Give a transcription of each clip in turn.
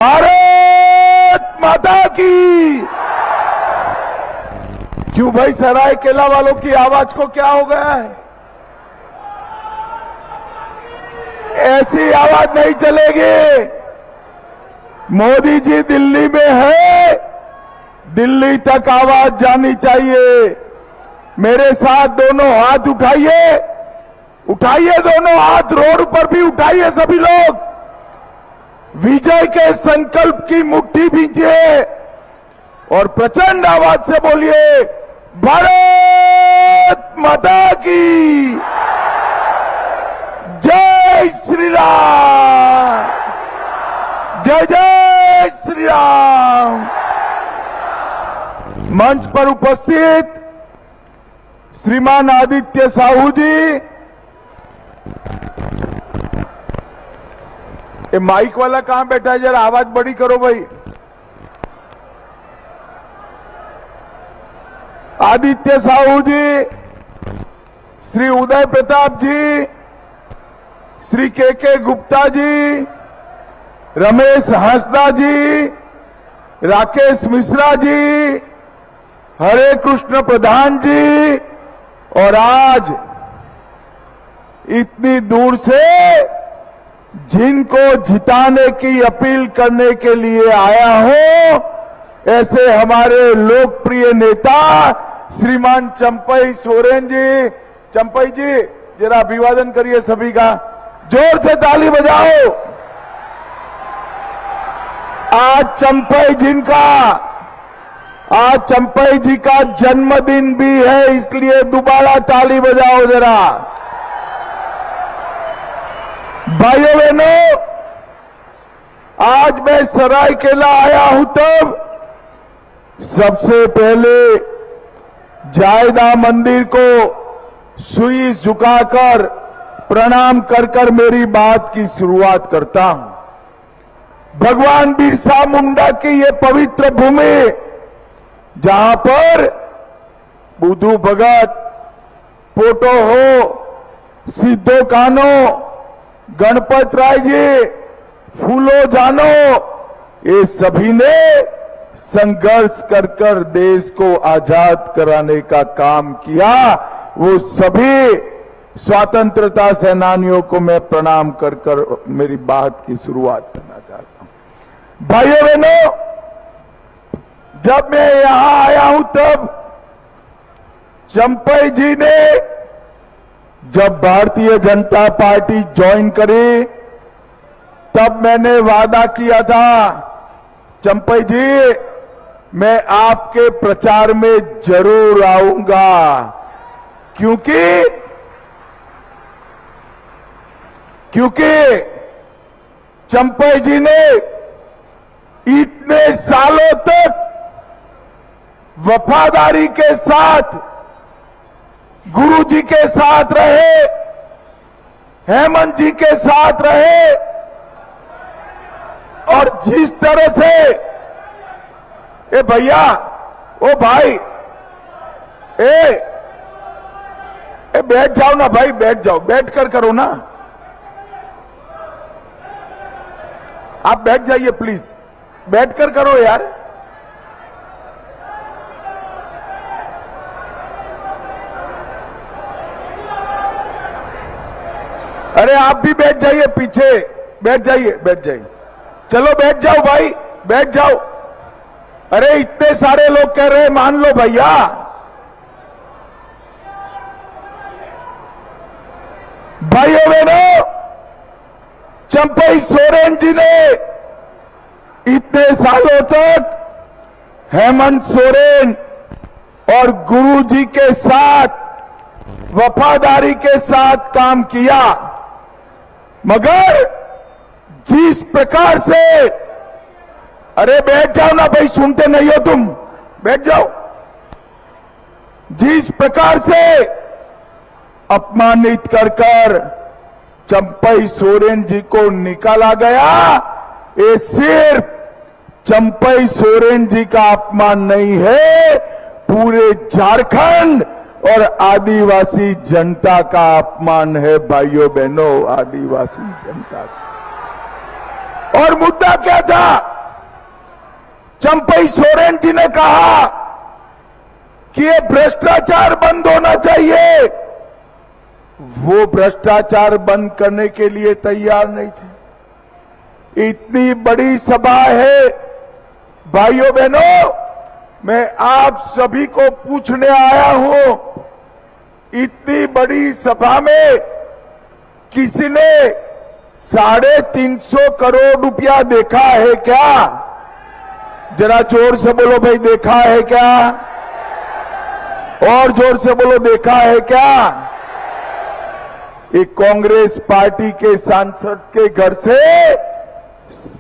भारत माता की। क्यों भाई, सरायकेला वालों की आवाज को क्या हो गया है? ऐसी आवाज नहीं चलेगी। मोदी जी दिल्ली में है, दिल्ली तक आवाज जानी चाहिए। मेरे साथ दोनों हाथ उठाइए, उठाइए दोनों हाथ, रोड पर भी उठाइए सभी लोग। विजय के संकल्प की मुट्ठी भींचिए और प्रचंड आवाज से बोलिए, भारत माता की जय श्री राम, जय जय श्री राम। मंच पर उपस्थित श्रीमान आदित्य साहू जी, ये माइक वाला कहां बैठा है, जरा आवाज बड़ी करो भाई। आदित्य साहू जी, श्री उदय प्रताप जी, श्री के गुप्ता जी, रमेश हंसदा जी, राकेश मिश्रा जी, हरे कृष्ण प्रधान जी, और आज इतनी दूर से जिनको जिताने की अपील करने के लिए आया हूं, ऐसे हमारे लोकप्रिय नेता श्रीमान चंपई सोरेन जी। चंपई जी, जरा अभिवादन करिए सभी का, जोर से ताली बजाओ। आज चंपई जी का जन्मदिन भी है, इसलिए दोबारा ताली बजाओ जरा। भाइयों बहनों, आज मैं सरायकेला आया हूं, तब सबसे पहले जायदा मंदिर को शीश झुकाकर प्रणाम कर कर मेरी बात की शुरुआत करता हूं। भगवान बिरसा मुंडा की ये पवित्र भूमि, जहां पर बुद्धू भगत, पोटो हो, सिद्धो कानो, गणपत राय जी, फूलो जानो, ये सभी ने संघर्ष कर कर देश को आजाद कराने का काम किया। वो सभी स्वतंत्रता सेनानियों को मैं प्रणाम कर कर मेरी बात की शुरुआत करना चाहता हूं। भाइयों बहनों, जब मैं यहां आया हूं, तब चंपई जी ने जब भारतीय जनता पार्टी ज्वाइन करी, तब मैंने वादा किया था, चंपई जी मैं आपके प्रचार में जरूर आऊंगा, क्योंकि चंपई जी ने इतने सालों तक वफादारी के साथ गुरु जी के साथ रहे, हेमंत जी के साथ रहे, और जिस तरह से, ए भैया, ओ भाई, ए बैठ जाओ ना भाई, बैठ जाओ, बैठ कर करो ना, आप बैठ जाइए प्लीज, बैठ कर करो यार। अरे आप भी बैठ जाइए, पीछे बैठ जाइए, बैठ जाइए, चलो बैठ जाओ भाई, बैठ जाओ। अरे इतने सारे लोग कह रहे हैं, मान लो भैया। भाइयों बहनों, चंपई सोरेन जी ने इतने सालों तक हेमंत सोरेन और गुरु जी के साथ वफादारी के साथ काम किया, मगर जिस प्रकार से, अरे बैठ जाओ ना भाई, सुनते नहीं हो तुम, बैठ जाओ। जिस प्रकार से अपमानित कर कर चंपई सोरेन जी को निकाला गया, ये सिर्फ चंपई सोरेन जी का अपमान नहीं है, पूरे झारखंड और आदिवासी जनता का अपमान है। भाइयों बहनों, आदिवासी जनता का। और मुद्दा क्या था? चंपई सोरेन जी ने कहा कि ये भ्रष्टाचार बंद होना चाहिए। वो भ्रष्टाचार बंद करने के लिए तैयार नहीं थे। इतनी बड़ी सभा है भाइयों बहनों, मैं आप सभी को पूछने आया हूं, इतनी बड़ी सभा में किसी ने 350 करोड़ रुपया देखा है क्या? जरा जोर से बोलो भाई, देखा है क्या? और जोर से बोलो, देखा है क्या? एक कांग्रेस पार्टी के सांसद के घर से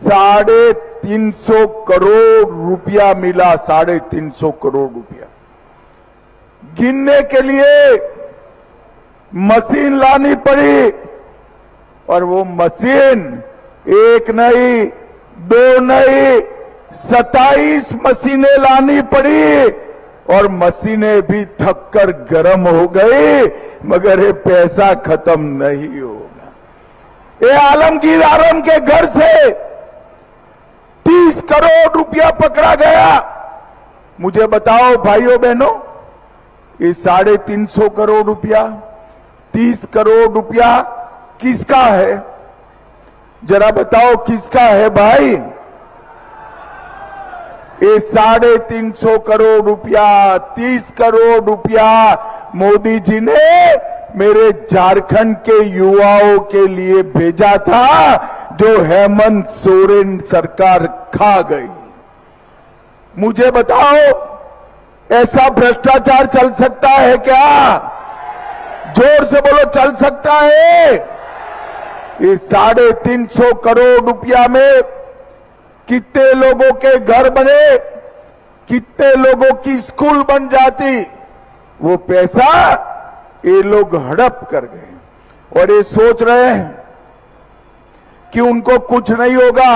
350 करोड़ रुपया मिला। 350 करोड़ रुपया गिनने के लिए मशीन लानी पड़ी, और वो मशीन एक नहीं, दो नहीं, 27 मशीनें लानी पड़ी, और मशीनें भी थककर गर्म हो गई, मगर ये पैसा खत्म नहीं होगा। ये आलमगीर आलम के घर से 30 करोड़ रुपया पकड़ा गया। मुझे बताओ भाइयों बहनों, ये 350 करोड़ रुपया, 30 करोड़ रुपया किसका है? जरा बताओ किसका है भाई? ये 350 करोड़ रुपया, 30 करोड़ रुपया मोदी जी ने मेरे झारखंड के युवाओं के लिए भेजा था, जो हेमंत सोरेन सरकार खा गई। मुझे बताओ, ऐसा भ्रष्टाचार चल सकता है क्या? जोर से बोलो, चल सकता है? ये 350 करोड़ रुपया में कितने लोगों के घर बने, कितने लोगों की स्कूल बन जाती। वो पैसा ये लोग हड़प कर गए, और ये सोच रहे हैं कि उनको कुछ नहीं होगा।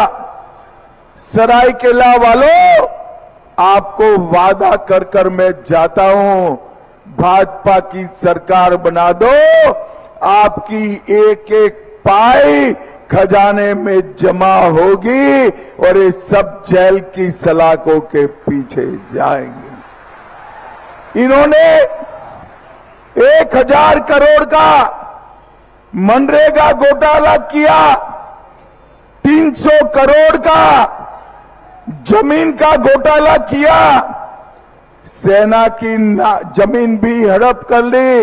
सरायकेला वालों, आपको वादा कर कर मैं जाता हूं, भाजपा की सरकार बना दो, आपकी एक एक पाई खजाने में जमा होगी, और ये सब जेल की सलाखों के पीछे जाएंगे। इन्होंने 1000 करोड़ का मनरेगा घोटाला किया, 300 करोड़ का जमीन का घोटाला किया, सेना की जमीन भी हड़प कर ली,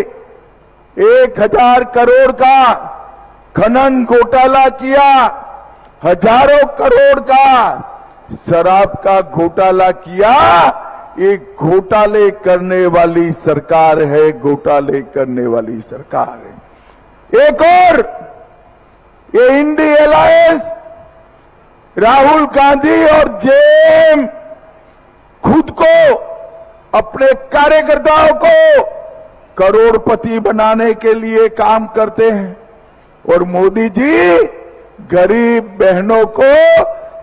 1000 करोड़ का खनन घोटाला किया, हजारों करोड़ का शराब का घोटाला किया। एक घोटाले करने वाली सरकार है, घोटाले करने वाली सरकार है। एक और, ये इंडी अलायंस, राहुल गांधी और जेएम खुद को, अपने कार्यकर्ताओं को करोड़पति बनाने के लिए काम करते हैं, और मोदी जी गरीब बहनों को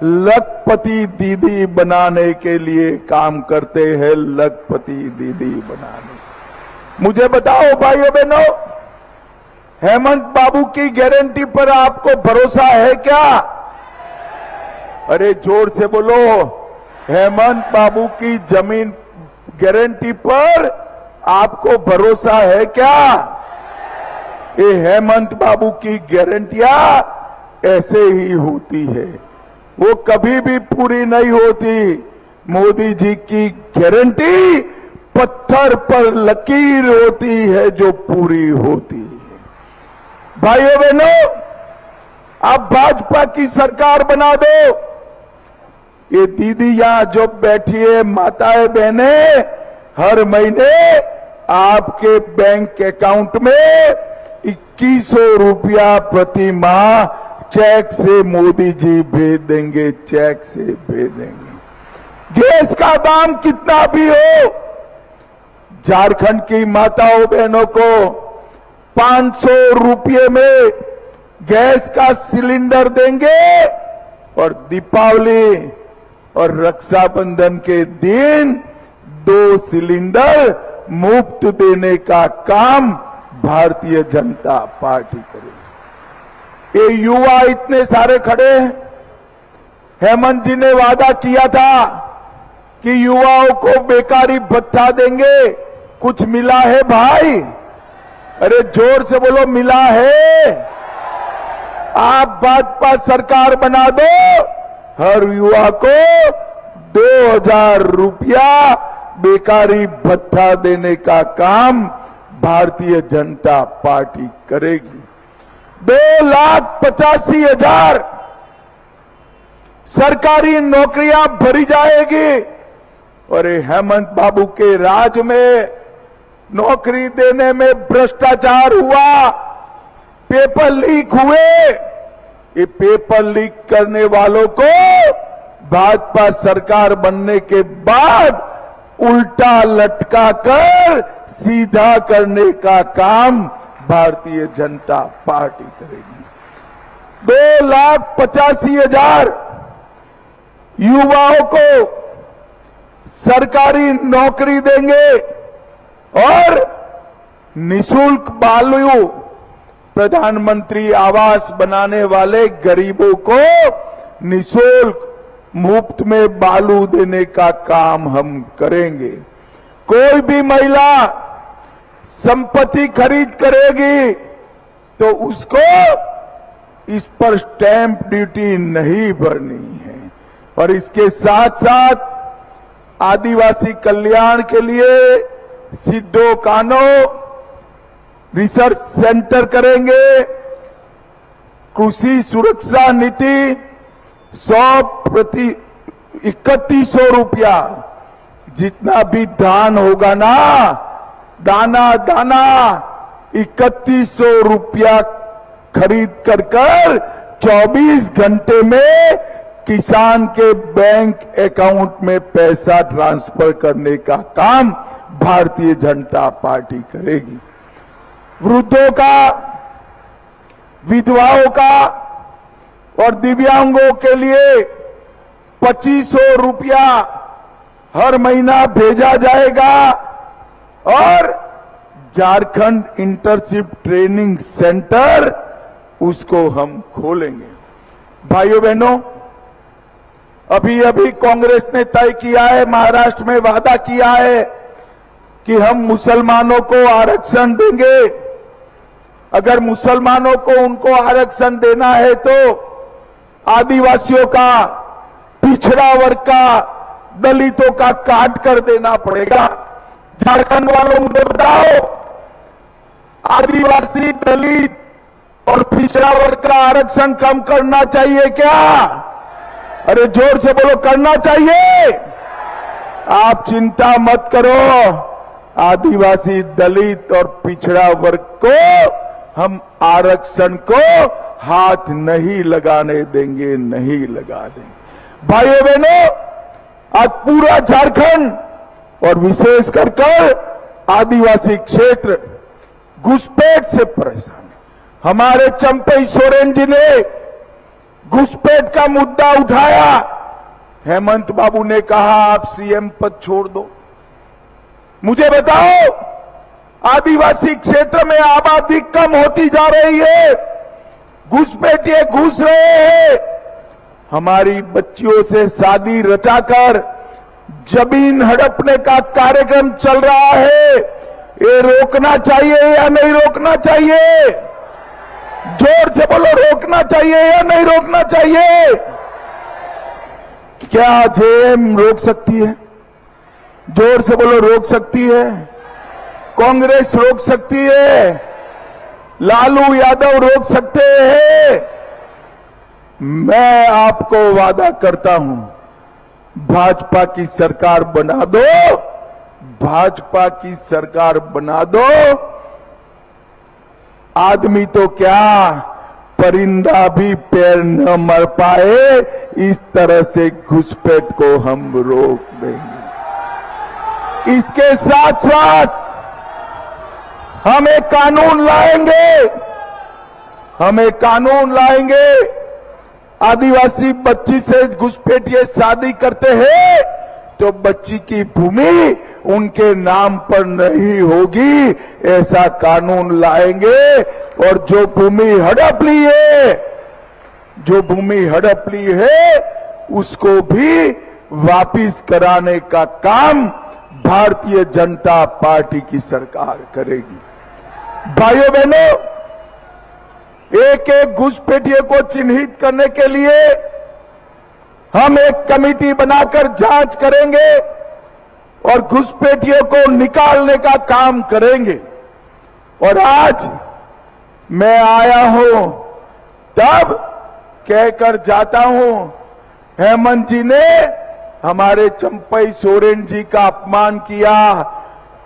लखपति दीदी बनाने के लिए काम करते हैं, लखपति दीदी बनाने। मुझे बताओ भाइयों बहनों, हेमंत बाबू की गारंटी पर आपको भरोसा है क्या? अरे जोर से बोलो, हेमंत बाबू की जमीन गारंटी पर आपको भरोसा है क्या? ये हेमंत बाबू की गारंटियां ऐसे ही होती है, वो कभी भी पूरी नहीं होती। मोदी जी की गारंटी पत्थर पर लकीर होती है, जो पूरी होती है। भाइयों बहनों, आप भाजपा की सरकार बना दो। ये दीदी यहां जो बैठी है, माताएं बहनें, हर महीने आपके बैंक अकाउंट में 2100 रुपया प्रति माह चेक से मोदी जी भेज देंगे, चेक से भेज देंगे। गैस का दाम कितना भी हो, झारखंड की माताओं बहनों को 500 रुपये में गैस का सिलेंडर देंगे, और दीपावली और रक्षाबंधन के दिन 2 सिलेंडर मुफ्त देने का काम भारतीय जनता पार्टी करेगी। ये युवा इतने सारे खड़े हैं, हेमंत जी ने वादा किया था कि युवाओं को बेकारी भत्ता देंगे, कुछ मिला है भाई? अरे जोर से बोलो, मिला है? आप भाजपा सरकार बना दो, हर युवा को 2000 रुपया बेकारी भत्ता देने का काम भारतीय जनता पार्टी करेगी। 2,85,000 सरकारी नौकरियां भरी जाएगी। और हेमंत बाबू के राज में नौकरी देने में भ्रष्टाचार हुआ, पेपर लीक हुए। ये पेपर लीक करने वालों को भाजपा सरकार बनने के बाद उल्टा लटका कर सीधा करने का काम भारतीय जनता पार्टी करेगी। 2,85,000 युवाओं को सरकारी नौकरी देंगे और निशुल्क बालू प्रधानमंत्री आवास बनाने वाले गरीबों को निशुल्क मुफ्त में बालू देने का काम हम करेंगे। कोई भी महिला संपत्ति खरीद करेगी तो उसको इस पर स्टैंप ड्यूटी नहीं भरनी है। और इसके साथ साथ आदिवासी कल्याण के लिए सिद्धो कानो रिसर्च सेंटर करेंगे। कृषि सुरक्षा नीति 3100 रुपया जितना भी धान होगा ना, दाना दाना 3100 रुपया खरीद कर 24 घंटे में किसान के बैंक अकाउंट में पैसा ट्रांसफर करने का काम भारतीय जनता पार्टी करेगी। वृद्धों का, विधवाओं का और दिव्यांगों के लिए 2500 रुपया हर महीना भेजा जाएगा। और झारखंड इंटर्नशिप ट्रेनिंग सेंटर उसको हम खोलेंगे। भाइयों बहनों, अभी अभी कांग्रेस ने तय किया है, महाराष्ट्र में वादा किया है कि हम मुसलमानों को आरक्षण देंगे। अगर मुसलमानों को उनको आरक्षण देना है तो आदिवासियों का, पिछड़ा वर्ग का, दलितों का काट कर देना पड़ेगा। झारखंड वालों, मुझे बताओ, आदिवासी, दलित और पिछड़ा वर्ग का आरक्षण कम करना चाहिए क्या? अरे जोर से बोलो, करना चाहिए? आप चिंता मत करो, आदिवासी, दलित और पिछड़ा वर्ग को हम आरक्षण को हाथ नहीं लगाने देंगे, नहीं लगा देंगे। भाइयों बहनों, आज पूरा झारखंड और विशेष कर आदिवासी क्षेत्र घुसपैठ से परेशान है। हमारे चंपई सोरेन जी ने घुसपैठ का मुद्दा उठाया। हेमंत बाबू ने कहा आप सीएम पद छोड़ दो। मुझे बताओ, आदिवासी क्षेत्र में आबादी कम होती जा रही है, घुसपैठिए घुस रहे हैं। हमारी बच्चियों से शादी रचाकर जमीन हड़पने का कार्यक्रम चल रहा है। ये रोकना चाहिए या नहीं रोकना चाहिए? जोर से बोलो, रोकना चाहिए या नहीं रोकना चाहिए? क्या जेएम रोक सकती है? जोर से बोलो, रोक सकती है? कांग्रेस रोक सकती है? लालू यादव रोक सकते हैं? मैं आपको वादा करता हूं, भाजपा की सरकार बना दो, भाजपा की सरकार बना दो। आदमी तो क्या, परिंदा भी पैर न मर पाए, इस तरह से घुसपैठ को हम रोक देंगे। इसके साथ साथ हम एक कानून लाएंगे, हमें कानून लाएंगे। आदिवासी बच्ची से घुसपैठिए शादी करते हैं तो बच्ची की भूमि उनके नाम पर नहीं होगी, ऐसा कानून लाएंगे। और जो भूमि हड़प ली है, जो भूमि हड़प ली है, उसको भी वापिस कराने का काम भारतीय जनता पार्टी की सरकार करेगी। भाइयों बहनों, एक एक घुसपैठियों को चिन्हित करने के लिए हम एक कमेटी बनाकर जांच करेंगे और घुसपैठियों को निकालने का काम करेंगे। और आज मैं आया हूं तब कहकर जाता हूं, हेमंत जी ने हमारे चंपई सोरेन जी का अपमान किया,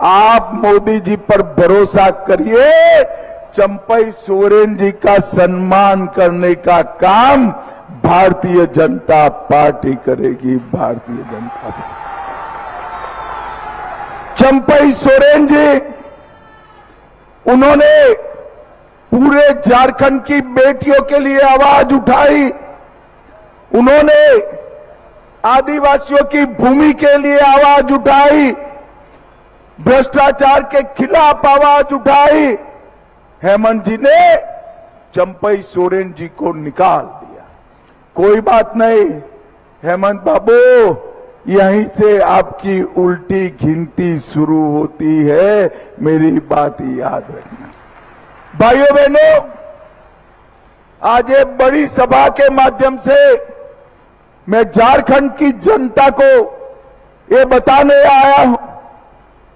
आप मोदी जी पर भरोसा करिए, चंपई सोरेन जी का सम्मान करने का काम भारतीय जनता पार्टी करेगी। भारतीय जनता पार्टी। चंपई सोरेन जी, उन्होंने पूरे झारखंड की बेटियों के लिए आवाज उठाई, उन्होंने आदिवासियों की भूमि के लिए आवाज उठाई, भ्रष्टाचार के खिलाफ आवाज उठाई। हेमंत जी ने चंपई सोरेन जी को निकाल दिया। कोई बात नहीं हेमंत बाबू, यहीं से आपकी उल्टी गिनती शुरू होती है, मेरी बात याद रखना। भाइयों बहनों, आज एक बड़ी सभा के माध्यम से मैं झारखंड की जनता को ये बताने आया हूं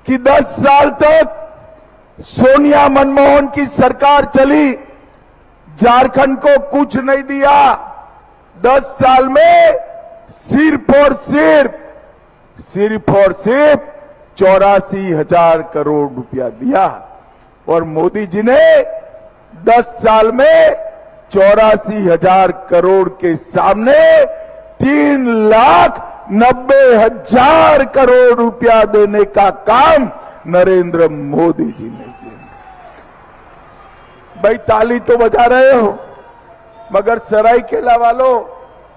कि 10 साल तक सोनिया मनमोहन की सरकार चली, झारखंड को कुछ नहीं दिया। 10 साल में सिर्फ और सिर्फ 84,000 करोड़ रुपया दिया। और मोदी जी ने 10 साल में 84,000 करोड़ के सामने 3,90,000 करोड़ रुपया देने का काम नरेंद्र मोदी जी ने किया। भाई ताली तो बजा रहे हो, मगर सरायकेला वालों,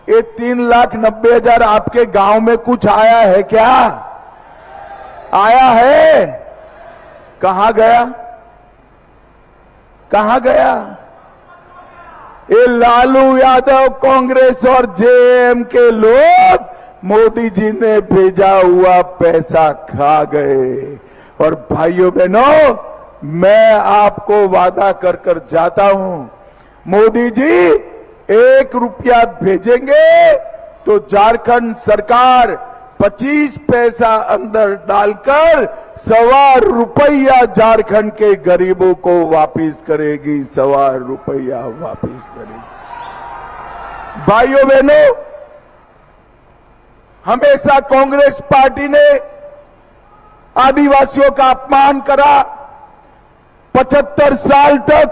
ये 3,90,000 आपके गांव में कुछ आया है क्या? आया है? कहां गया? कहां गया? ये लालू यादव, कांग्रेस और जेएम के लोग मोदी जी ने भेजा हुआ पैसा खा गए। और भाइयों बहनों, मैं आपको वादा कर कर जाता हूं, मोदी जी 1 रुपया भेजेंगे तो झारखंड सरकार 25 पैसा अंदर डालकर ₹1.25 झारखंड के गरीबों को वापिस करेगी। ₹1.25 वापिस करेगी। भाइयों बहनों, हमेशा कांग्रेस पार्टी ने आदिवासियों का अपमान करा। 75 साल तक,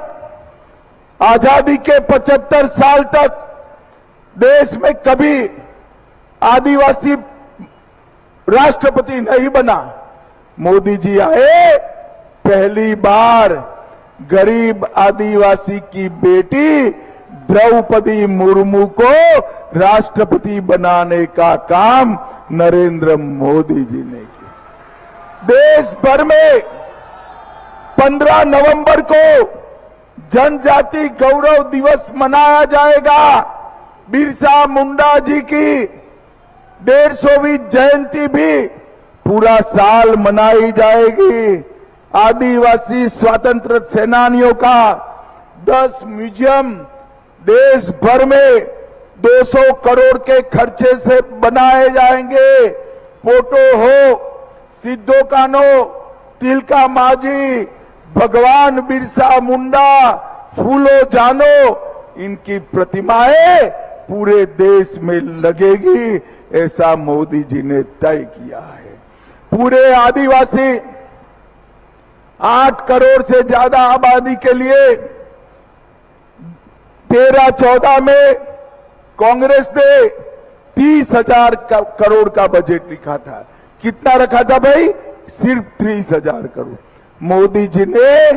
आजादी के 75 साल तक देश में कभी आदिवासी राष्ट्रपति नहीं बना। मोदी जी आए, पहली बार गरीब आदिवासी की बेटी द्रौपदी मुर्मू को राष्ट्रपति बनाने का काम नरेंद्र मोदी जी ने किया। देश भर में 15 नवंबर को जनजाति गौरव दिवस मनाया जाएगा। बिरसा मुंडा जी की 150वीं जयंती भी पूरा साल मनाई जाएगी। आदिवासी स्वतंत्र सेनानियों का 10 म्यूजियम देश भर में 200 करोड़ के खर्चे से बनाए जाएंगे। फोटो हो सिद्धो कान्हो, तिलका माझी, भगवान बिरसा मुंडा, फूलो जानो, इनकी प्रतिमाएं पूरे देश में लगेगी, ऐसा मोदी जी ने तय किया है। पूरे आदिवासी 8 करोड़ से ज्यादा आबादी के लिए 13-14 में कांग्रेस ने 30,000 करोड़ का बजट लिखा था। कितना रखा था भाई? सिर्फ 30,000 करोड़। मोदी जी ने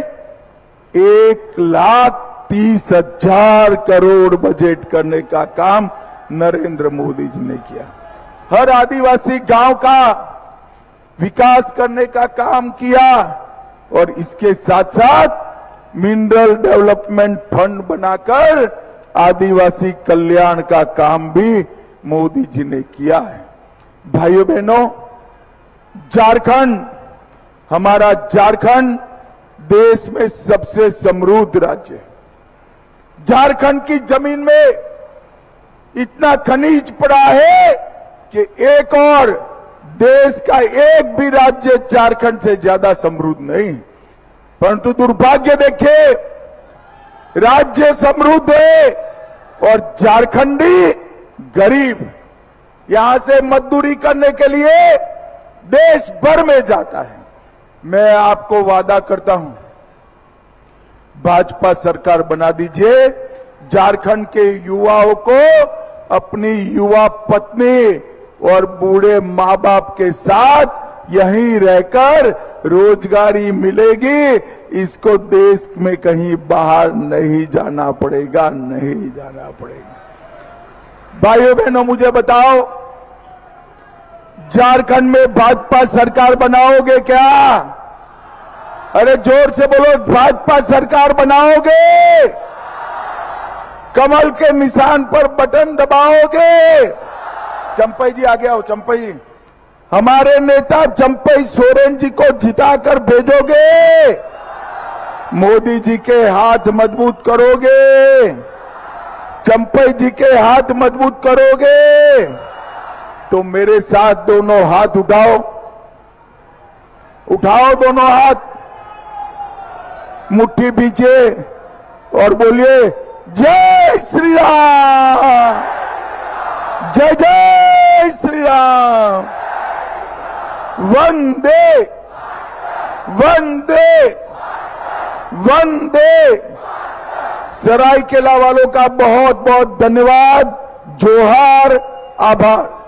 1,30,000 करोड़ बजट करने का काम नरेंद्र मोदी जी ने किया। हर आदिवासी गांव का विकास करने का काम किया और इसके साथ साथ मिनरल डेवलपमेंट फंड बनाकर आदिवासी कल्याण का काम भी मोदी जी ने किया है। भाइयों बहनों, झारखंड, हमारा झारखंड देश में सबसे समृद्ध राज्य है। झारखंड की जमीन में इतना खनिज पड़ा है कि एक और देश का एक भी राज्य झारखंड से ज्यादा समृद्ध नहीं। परंतु दुर्भाग्य देखिए, राज्य समृद्ध है और झारखंडी गरीब यहां से मजदूरी करने के लिए देश भर में जाता है। मैं आपको वादा करता हूं, भाजपा सरकार बना दीजिए, झारखंड के युवाओं को अपनी युवा पत्नी और बूढ़े मां बाप के साथ यहीं रहकर रोजगारी मिलेगी। इसको देश में कहीं बाहर नहीं जाना पड़ेगा, नहीं जाना पड़ेगा। भाइयों बहनों, मुझे बताओ, झारखंड में भाजपा सरकार बनाओगे क्या? अरे जोर से बोलो, भाजपा सरकार बनाओगे? कमल के निशान पर बटन दबाओगे? चंपई जी आगे आओ। चंपई जी, हमारे नेता चंपई सोरेन जी को जिताकर भेजोगे? मोदी जी के हाथ मजबूत करोगे? चंपई जी के हाथ मजबूत करोगे? तो मेरे साथ दोनों हाथ उठाओ, उठाओ दोनों हाथ, मुट्ठी पीछे और बोलिए जय श्री राम, जय जय श्री राम, वंदे वंदे वंदे। सरायकेला वालों का बहुत बहुत धन्यवाद, जोहार, आभार।